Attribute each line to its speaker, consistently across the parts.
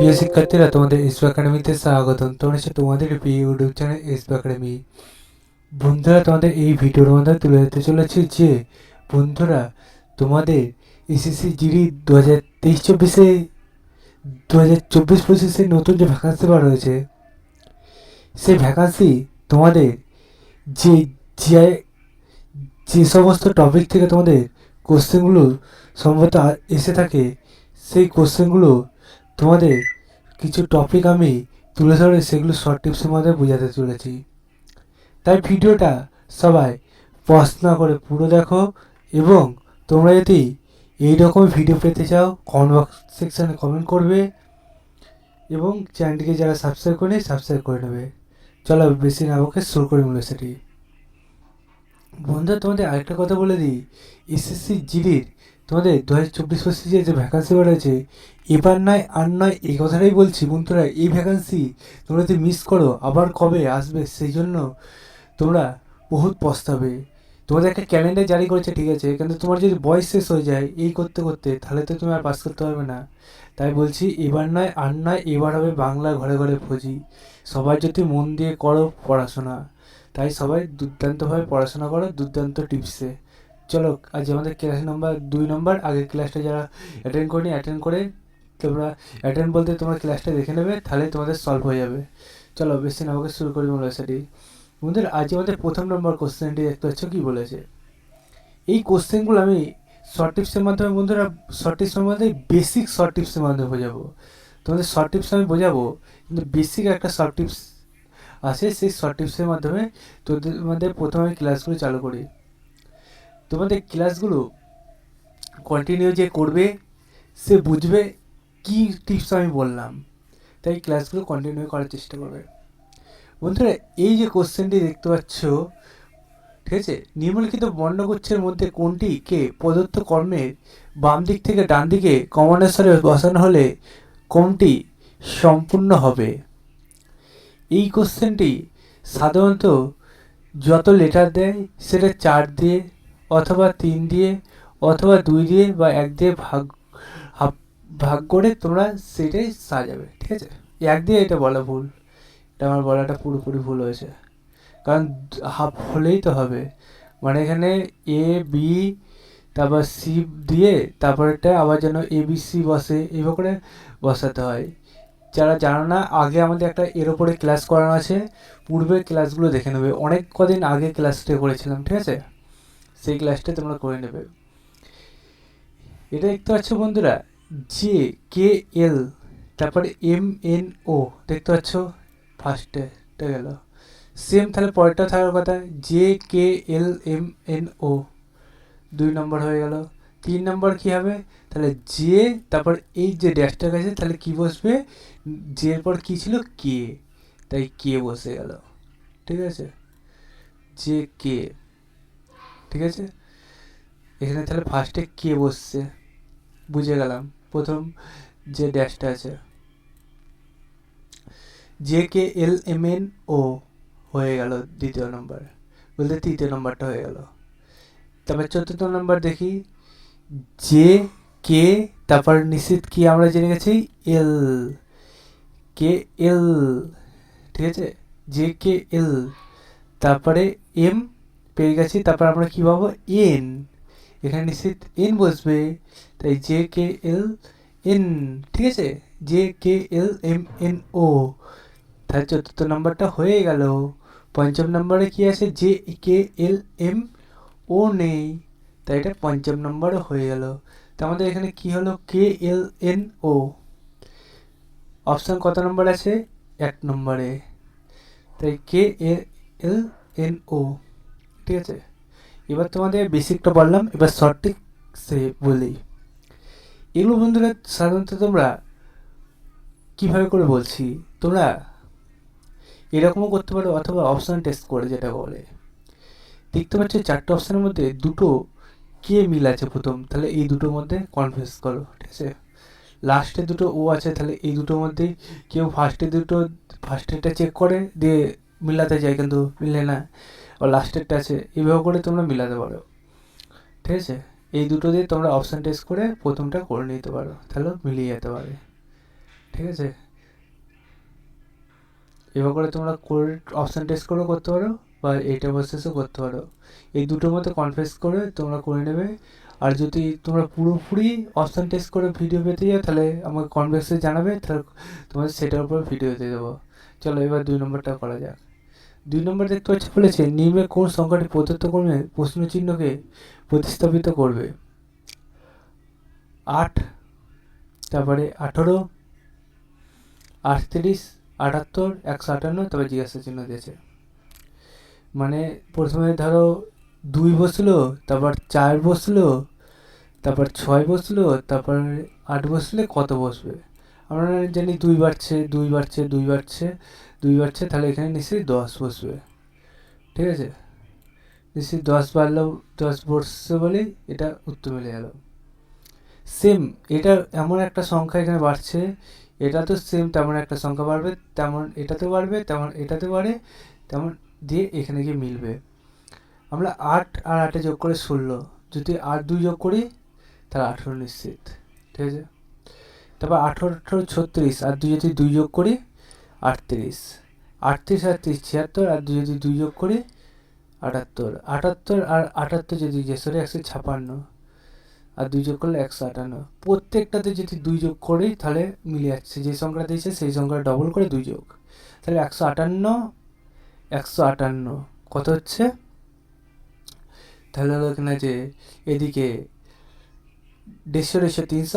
Speaker 1: প্রিয় শিক্ষার্থীরা, তোমাদের এসপি একাডেমিতে স্বাগতম। তোমরা হচ্ছে তোমাদের প্রিয় ইউটিউব চ্যানেল এসপি একাডেমি। বন্ধুরা, তোমাদের এই ভিডিওর মধ্যে তুলে ধরতে চলেছি যে বন্ধুরা, তোমাদের এসএসসি জিডি 2023-24 2024-25 নতুন যে ভ্যাকান্সি বার হয়েছে, সেই ভ্যাকান্সি তোমাদের যে যে যে সমস্ত টপিক থেকে তোমাদের কোশ্চেনগুলো সম্ভবত এসে থাকে, সেই কোশ্চেনগুলো তোমাদের কিছু টপিক আমি তুলে ধরে সেগুলো শর্ট টিপসের মধ্যে বোঝাতে চলেছি। তাই ভিডিওটা সবাই পজ না করে পুরো দেখো, এবং তোমরা যদি এইরকম ভিডিও পেতে চাও কমেন্ট বক্স সেকশানে কমেন্ট করবে, এবং চ্যানেলটিকে যারা সাবস্ক্রাইব করে সাবস্ক্রাইব করে নেবে। চলো বেশি না ওকে শুরু করি মূল্য সেটি। বন্ধুরা, তোমাদের আরেকটা কথা বলে দিই, এসএসসি জিডির তোমাদের 2024-25 যে ভ্যাকান্সি বেরোয়েছে, এবার নয় আর নয়, এই কথাটাই বলছি বন্ধুরা, এই ভ্যাকান্সি তোমরা যদি মিস করো আবার কবে আসবে, সেই জন্য তোমরা বহুত পস্তাবে। তোমাদের একটা ক্যালেন্ডার জারি করেছে ঠিক আছে, কিন্তু তোমার যদি বয়স শেষ হয়ে যায় এই করতে করতে, তাহলে তো তুমি আর পাস করতে পারবে না। তাই বলছি, এবার নয় আর নয়, এবার হবে বাংলা ঘরে ঘরে ফৌজি। সবাই যদি মন দিয়ে করো পড়াশোনা, তাই সবাই দুর্দান্তভাবে পড়াশোনা করো দুর্দান্ত টিপসে। চলো আজ আমাদের ক্লাস নাম্বার 2 নম্বর। আগের ক্লাসটা যারা অ্যাটেন্ড করিনি অ্যাটেন্ড করে তোমরা, অ্যাটেন্ড বলতে তোমরা ক্লাসটা দেখে নেবে, তাহলে তোমাদের সলভ হয়ে যাবে। চলো বেশি না আমাকে শুরু করি মূল সেটি। বন্ধুরা, আজ আমাদের প্রথম নম্বর কোশ্চেনটি দেখতে পাচ্ছ কী বলেছে। এই কোশ্চেনগুলো আমি শর্ট টিপসের মাধ্যমে, বন্ধুরা শর্ট টিপসের মধ্যে বেসিক শর্ট টিপসের মাধ্যমে বোঝাবো। তোমাদের শর্ট টিপস আমি বোঝাবো, কিন্তু বেসিক একটা শর্ট টিপস আছে, সেই শর্ট টিপসের মাধ্যমে তোদের মধ্যে প্রথমে ক্লাসগুলো চালু করি। তোমাদের ক্লাসগুলো কন্টিনিউ যে করবে সে বুঝবে কি টিপস আমি বললাম, তাই ক্লাসগুলো কন্টিনিউ করার চেষ্টা করবে। বন্ধুরা, এই যে কোশ্চেনটি দেখতে পাচ্ছ, ঠিক আছে, নিম্নলিখিত বর্ণগুচ্ছের মধ্যে কোনটি কে প্রদত্ত কর্মের বাম দিক থেকে ডান দিকে কমানুসারে বসানো হলে কোনটি সম্পূর্ণ হবে। এই কোশ্চেনটি সাধারণত যত লেটার দেয় সেটা 4 দিয়ে অথবা 3 দিয়ে অথবা 2 দিয়ে বা 1 দিয়ে ভাগ করে তোমরা সেটাই সাজাবে, ঠিক আছে। 1 দিয়ে এটা বলা ভুল, এটা আমার বলাটা পুরোপুরি ভুল হয়েছে, কারণ হাফ হলেই তো হবে। মানে এখানে এ বি তারপর সি দিয়ে তারপরেটা আবার যেন এ বি সি বসে, এইভাবে করে বসাতে হয়। যারা জানো না, আগে আমাদের একটা এর ওপরে ক্লাস করানো আছে, পূর্বের ক্লাসগুলো দেখে নেবে, অনেক কদিন আগে ক্লাসটা করেছিলাম, ঠিক আছে, সেই ক্লাসটা তোমরা করে নেবে। এটা দেখতে পাচ্ছ বন্ধুরা, জে কে এল তারপরে এম এন ও দেখতে পাচ্ছ, ফার্স্টে গেল সেম, তাহলে পরেরটা থাকার কথা J K L M N O, 2 নম্বর হয়ে গেল। 3 নম্বর কী হবে, তাহলে জে তারপর এই যে ড্যাশটা গেছে, তাহলে কি বসবে, জে এর পর কী ছিল কে, তাই কে বসে গেল, ঠিক আছে, জে কে, ঠিক আছে। এখানে তাহলে ফার্স্টে কে বসছে, বুঝে গেলাম, প্রথম যে ড্যাশটা আছে J K L M N O হয়ে গেল দ্বিতীয় নম্বর, বলতে তৃতীয় নম্বরটা হয়ে গেল। তারপর চতুর্থ নম্বর দেখি, জে কে তারপর নিশ্চিত কি আমরা জেনে গেছি এল, কে এল, ঠিক আছে, জে কে এল তারপরে এম পেয়ে গেছি, তারপর আমরা কী পাবো এন, এখানে নিশ্চিত এন বসবে, তাই জে কে এল এন, ঠিক আছে, J K L M N O, তাহলে চতুর্থ নম্বরটা হয়ে গেল। পঞ্চম নম্বরে কি আছে, J K L M O নেই, তাই এটা পঞ্চম নম্বরে হয়ে গেল। তো আমাদের এখানে কি হলো, কে এল এন ও, অপশান কত নম্বর আছে, 1 নম্বরে, তাই কে এল এন ও, ঠিক আছে। এবার তোমাদের বেসিকটা বললাম, এবার শর্ট সে বলি। এগুলো বন্ধুরা সাধারণত তোমরা কীভাবে করে বলছি, তোমরা এরকমও করতে পারো, অথবা অপশান টেস্ট করে যেটা বলে। দেখতে পাচ্ছ 4টে অপশানের মধ্যে 2টো কে মিল আছে প্রথম, তাহলে এই দুটোর মধ্যে কনফিউজ করো, ঠিক আছে। লাস্টে 2টো ও আছে, তাহলে এই দুটোর মধ্যে কেউ ফার্স্টেরটা চেক করে দিয়ে মিলাতে যায়, কিন্তু মিলে না, আর লাস্টেরটা আছে, এইভাবে করে তোমরা মিলাতে পারো, ঠিক আছে। এই দুটো দিয়ে তোমরা অপশান টেস্ট করে প্রথমটা করে নিতে পারো, তাহলে মিলিয়ে যেতে পারে। ঠিক আছে, এবার করে তোমরা কোড অপশান টেস্ট করেও করতে পারো বা এইটা প্রসেসও করতে পারো, এই দুটোর মধ্যে কনফিউজ করে তোমরা করে নেবে। আর যদি তোমরা পুরোপুরি অপশান টেস্ট করে ভিডিও পেতে যাও তাহলে আমাকে কনফিউজে জানাবে, তাহলে তোমাদের সেটার উপর ভিডিও দিয়ে দেবো। চলো এবার 2 নম্বরটা করা যাক। 2 নম্বর দেখতে পাচ্ছি বলেছে নিম্নে কোন সংখ্যাটি প্রদত্ত ক্রমে প্রশ্ন চিহ্নকে প্রতিস্থাপিত করবে। 8, তারপরে 18, 38, 78, 158, তারপরে জিজ্ঞাসা চিহ্ন দিয়েছে। মানে প্রথমে ধরো 2 বসলো, তারপর 4 বসলো, তারপর 6 বসলো, তারপর 8 বসলে কত বসবে? আমরা জানি 2 বাড়ছে, 2 বাড়ছে, 2 বাড়ছে, 2 বাড়ছে, তাহলে এখানে নিশ্চয়ই 10 বসবে। ঠিক আছে, নিশ্চয়ই 10 বাড়লেও 10 বসছে বলেই এটা উত্তর মিলে গেল। সেম এটা এমন একটা সংখ্যা এখানে বাড়ছে, এটা তো সেম তেমন একটা সংখ্যা বাড়বে, তেমন এটাতে বাড়বে, তেমন এটাতে বাড়ে, তেমন দিয়ে এখানে গিয়ে মিলবে। আমরা 8 আর 8 যোগ করে 16, যদি 8 2 যোগ করি তাহলে 18 নিশ্চিত। ঠিক আছে, তারপর 18 18 36, আর 2 যদি 2 যোগ করি 38, 38 আর 30 76, আর 2 যদি 2 যোগ করি 78, 78 আর 78 যদি 156, আর 2 যোগ করলে 158। প্রত্যেকটাতে যদি 2 যোগ করি তাহলে মিলে যাচ্ছে, যে সংখ্যা দিয়েছে সেই সংখ্যা ডবল করে 2 যোগ, তাহলে 158, 158 কত হচ্ছে? তাহলে হলো এখানে যে এদিকে 150 300,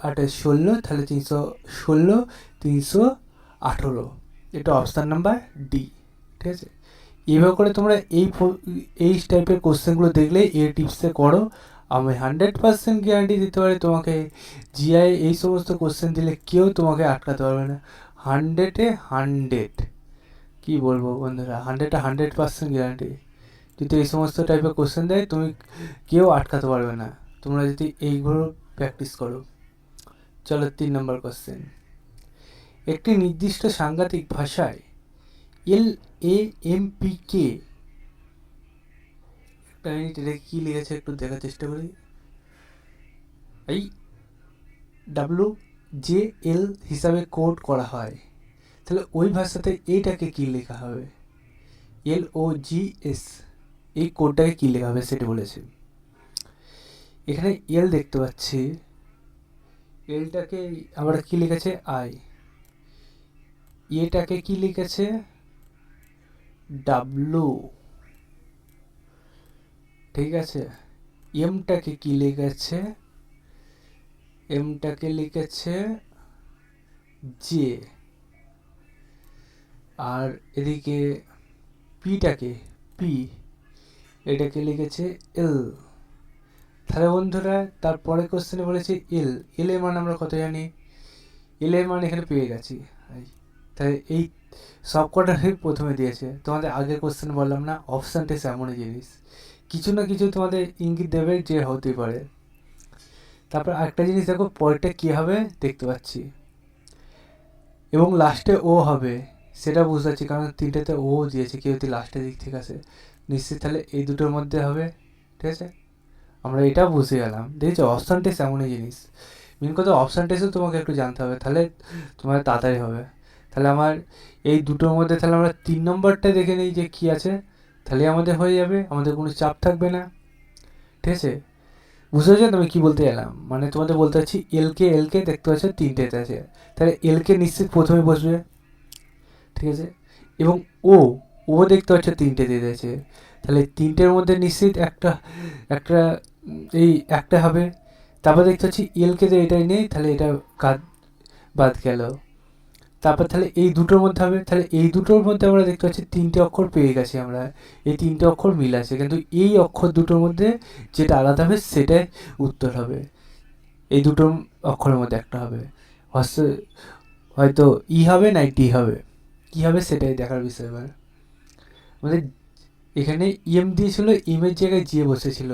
Speaker 1: 8 16, তাহলে 316, 318, এটা অপশান নাম্বার ডি। ঠিক আছে, এভাবে করে তোমরা এই টাইপের কোশ্চেনগুলো দেখলে এই টিপসে করো। আমি 100% গ্যারান্টি দিতে পারি তোমাকে, জিআই এই সমস্ত কোশ্চেন দিলে কেউ তোমাকে আটকাতে পারবে না। 100-এ 100, কী বলবো বন্ধুরা, 100-এ 100% গ্যারান্টি। যদি এই সমস্ত টাইপের কোশ্চেন দেয় তুমি কেউ আটকাতে পারবে না, তোমরা যদি এইগুলো প্র্যাকটিস করো। চলো 3 নম্বর কোশ্চেন। একটি নির্দিষ্ট সাংঘাতিক ভাষায় LAMPK, একটা মিনিট, এটা কী লিখেছে একটু দেখার চেষ্টা করি। এই WJL হিসাবে কোড করা হয়, তাহলে ওই ভাষাতে এইটাকে কী লেখা হবে? LOGS, এই কোডটাকে কী লেখা হবে সেটা বলেছে। এখানে এল দেখতে পাচ্ছি, এলটাকে আমরা কী লিখেছে আই, এটাকে কী লিখেছে ডাব্লু, ঠিক আছে, এমটাকে কী লিখেছে, এমটাকে লিখেছে জে, আর এদিকে পিটাকে পি, এটাকে লিখেছে এল। তাহলে বন্ধুরা তারপরে কোশ্চেনে বলেছে এল, এল এর মান আমরা কত জানি? এল এর মান এখানে পেয়ে গেছি, তাই এই সব কটাই প্রথমে দিয়েছে। তোমাদের আগের কোশ্চেন বললাম না, অপশান টেস্ট এমনই জিনিস, কিছু না কিছু তোমাদের ইঙ্গিত দেবে যে হতে পারে। তারপর আরেকটা জিনিস দেখো, পরেরটা কী হবে দেখতে পাচ্ছি, এবং লাস্টে ও হবে সেটা বুঝতে পারছি, কারণ 3টেতে ও দিয়েছে, কেউ যদি লাস্টের দিক থেকে আসে নিশ্চিত তাহলে এই দুটোর মধ্যে হবে। ঠিক আছে, আমরা এটা বুঝে গেলাম। দেখেছো, অপশান টেস্ট এমনই জিনিস, মেন কথা অপশান টেস্টও তোমাকে একটু জানতে হবে, তাহলে তোমার তাড়াতাড়ি হবে। তাহলে আমার এই দুটোর মধ্যে তাহলে আমরা 3 নম্বরটা দেখে নিই যে কী আছে, তাহলে আমাদের হয়ে যাবে, আমাদের কোনো চাপ থাকবে না। ঠিক আছে, বুঝতে পারছো আমি কী বলতে গেলাম? মানে তোমাদের বলতে চাচ্ছি এলকে দেখতে পাচ্ছ 3টেতে আছে, তাহলে এলকে নিশ্চিত প্রথমে বসবে। ঠিক আছে, এবং ও দেখতে পাচ্ছ 3টে দিয়ে দিয়েছে, তাহলে 3টের মধ্যে নিশ্চিত একটা একটা এই একটা হবে। তারপর দেখতে পাচ্ছি এলকে তো এটাই নেই, তাহলে এটা বাদ গেল। তারপর তাহলে এই দুটোর মধ্যে হবে, তাহলে এই দুটোর মধ্যে আমরা দেখতে পাচ্ছি 3টে অক্ষর পেয়ে গেছি আমরা, এই 3টে অক্ষর মিল আছে, কিন্তু এই অক্ষর দুটোর মধ্যে যেটা আলাদা হবে সেটাই উত্তর হবে, এই দুটোর অক্ষরের মধ্যে একটা হবে, হয়তো ই হবে না টি হবে, কী হবে সেটাই দেখার বিষয়। এবার আমাদের এখানে ইএম দিয়েছিল, ইমের জায়গায় যে বসেছিল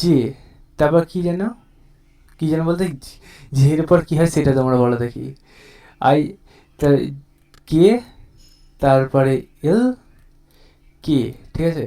Speaker 1: যে, তারপর কী যেন বলতে, যে পর কী হয় সেটা তোমরা বলো দেখি। আই কে, তারপরে এল কে, ঠিক আছে,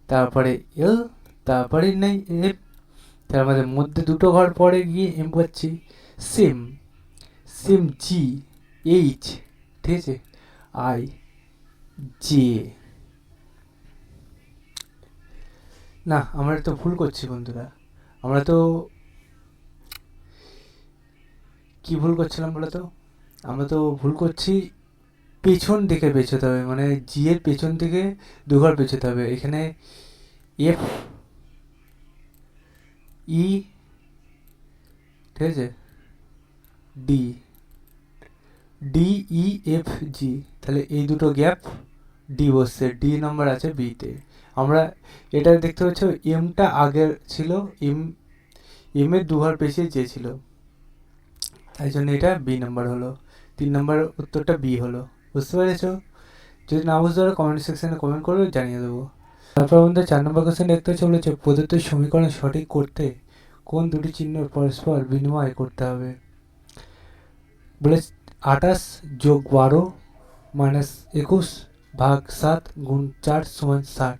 Speaker 1: তারপরে এল, তারপরে নেই এফ, তার মধ্যে দুটো ঘর পরে গিয়ে এম পাচ্ছি, সেম সেম জি এইচ, ঠিক আছে, আই জে। না, আমরা তো ভুল করছি বন্ধুরা। আমরা তো কি ভুল করছিলাম বলো তো? আমরা তো ভুল করছি, পেছন দিকে পেছোতে হবে, মানে জি এর পেছন দিকে দুঘর পেছোতে হবে। এখানে এফ ই, ঠিক আছে, D, D E F G, তাহলে এই দুটো গ্যাপ ডি বসছে, ডি নাম্বার আছে বিতে। আমরা এটা দেখতে পাচ্ছ, এমটা আগের ছিল, এম এম এর দুঘর পেছিয়ে যে ছিল, তাই জন্য এটা বি নাম্বার হলো। 3 নম্বর উত্তরটা বি হলো। বুঝতে পেরেছ? যদি না বুঝতে পারো কমেন্ট সেকশনে কমেন্ট করবে, জানিয়ে দেবো। তারপর আমাদের 4 নম্বর কোশ্চেন দেখতে চলেছে, প্রদত্ত সমীকরণ সঠিক করতে কোন দুটি চিহ্ন পরস্পর বিনিময় করতে হবে? বলে 28 যোগ 12 মাইনাস 21 ভাগ 7 গুণ 4 সমান 60।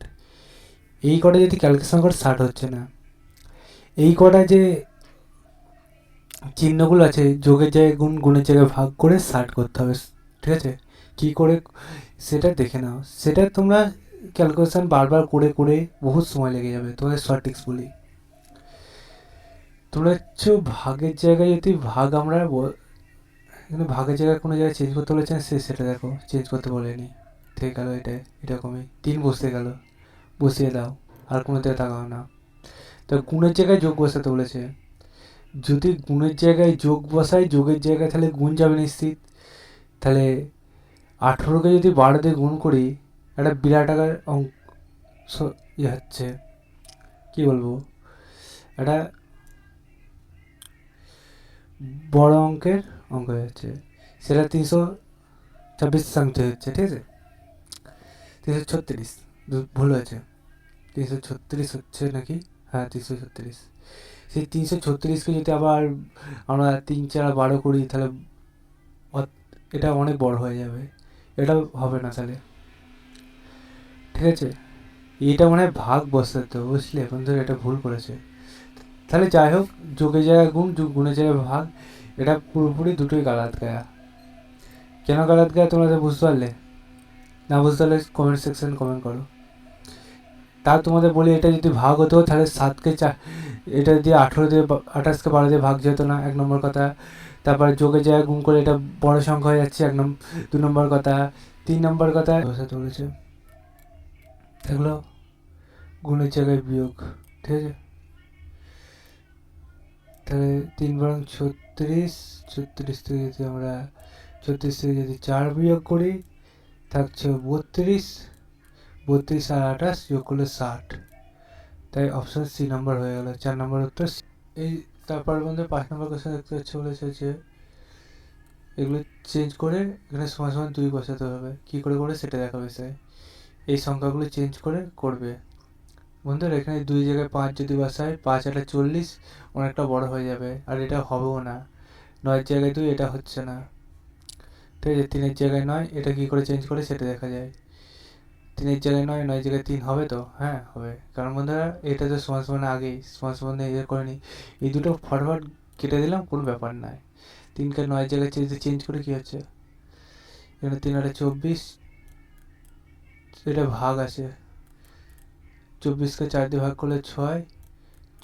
Speaker 1: এই কটা যদি ক্যালকুলেশন করে 60 হচ্ছে না। এই কটা যে চিহ্নগুলো আছে, যোগের জায়গায় গুণ, গুণের জায়গায় ভাগ করে 60 করতে হবে, ঠিক আছে? কী করে সেটা দেখে নাও। সেটা তোমরা ক্যালকুলেশন বারবার করে করে বহুত সময় লেগে যাবে। তোমাদের শর্ট ট্রিক্স বলি, তোমরা হচ্ছে ভাগের জায়গায় যদি ভাগ, আমরা এখানে ভাগের জায়গায় কোনো জায়গায় চেঞ্জ করতে বলেছেন, সেটা দেখো, চেঞ্জ করতে বলেনি, ঠিক গেল। এটা এরকমই 3 বসতে গেল, বসিয়ে দাও, আর কোনো দিকে তাকাও না। তো গুণের জায়গায় যোগ বসাতে বলেছে, যদি গুণের জায়গায় যোগ বসাই, যোগের জায়গায় তাহলে গুণ যাবে নিশ্চিত। তাহলে 18কে যদি 12 দিয়ে গুণ করি, একটা বিরাট আকার অঙ্ক ইয়ে হচ্ছে, কী বলবো, একটা বড় অঙ্কের অঙ্ক হয়ে যাচ্ছে। সেটা 326 সংখ্যা হচ্ছে, ঠিক আছে, 336, ভুল হয়েছে, 336 হচ্ছে নাকি, হ্যাঁ 336। সেই 336কে যদি আবার আমরা 3 4 12 করি, তাহলে এটা অনেক বড় হয়ে যাবে, এটা হবে না তাহলে, ঠিক আছে। এটা মনে হয় ভাগ বসাতে, বুঝলে বন্ধুরা, এটা ভুল করেছে। তাহলে যাই হোক, যোগের জায়গায় গুণ, গুণের জায়গায় ভাগ, এটা পুরোপুরি দুটোই গালাত গায়া। কেন গালাত গায়া তোমরা তো বুঝতে পারলে? না বুঝতে পারলে কমেন্ট সেকশন কমেন্ট করো। তা তোমাদের বলি, এটা যদি ভাগ হতো তাহলে 7কে 4, এটা দিয়ে 18 দিয়ে 28কে 12 দিয়ে ভাগ যেত না, 1 নম্বর কথা। তারপর যোগের জায়গায় গুণ করে এটা বড় সংখ্যা হয়ে যাচ্ছে, 2 নম্বর কথা। 3 নম্বর কথা বসাতে বলেছে, এগুলো গুণের জায়গায় বিয়োগ, ঠিক আছে। তাহলে 3 বরং 36, 36 থেকে যদি আমরা 36 থেকে যদি 4 বিয়োগ করি, থাকছে 32, 32 আর 28 যোগ করলে 60। তাই অপশন সি নাম্বার হয়ে গেল, 4 নম্বর উত্তর। এই তারপর বন্ধু 5 নম্বর কোশ্চেন দেখতে হচ্ছে, বলেছে যে এগুলো চেঞ্জ করে এখানে সমান সমান 2 বসাতে হবে। কী করে করে সেটা দেখা বিষয়। এই সংখ্যাগুলো চেঞ্জ করে করবে বন্ধুরা। এখানে 2 জায়গায় 5 যদি বসায়, 5 আর 40 অনেকটা বড় হয়ে যাবে, আর এটা হবেও না। 9 জায়গায় 2, এটা হচ্ছে না, ঠিক আছে। 3 জায়গায় 9, এটা কী করে চেঞ্জ করে সেটা দেখা যায়। 3 জায়গায় 9, 9 জায়গায় 3 হবে তো, হ্যাঁ হবে। কারণ বন্ধুরা এটা তো সমান সমান আগেই সমান সমান ইয়ে করেনি, এই দুটো ফরওয়ার্ড কেটে দিলাম, কোনো ব্যাপার নয়। 3কে 9 জায়গায় যদি চেঞ্জ করে কী হচ্ছে, এখানে 3 আর 24, এটা ভাগ আছে, 24কে 4 দিয়ে ভাগ করলে 6,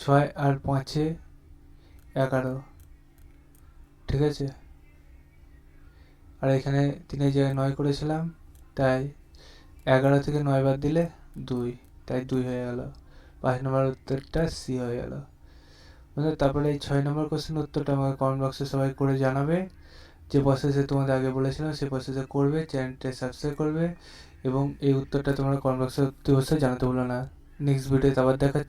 Speaker 1: 6 আর 5-এ 11, ঠিক আছে। আর এখানে 3 জায়গায় 9 করেছিলাম, তাই 11 থেকে 9 বাদ দিলে 2, তাই 2 হয়ে গেল। 5 নম্বর উত্তরটা সি হয়ে গেল। তারপরে এই 6 নম্বর কোশ্চেন উত্তরটা আমাকে কমেন্ট বক্সে সবাই করে জানাবে। যে প্রসেসে তোমাদের আগে বলেছিলাম সেই প্রসেসে করবে, চ্যানেলটা সাবস্ক্রাইব করবে, এবং এই উত্তরটা তোমরা কমেন্ট বক্সে অবশ্যই জানাতে ভুলো না। নেক্সট ভিডিওতে আবার দেখাচ্ছি।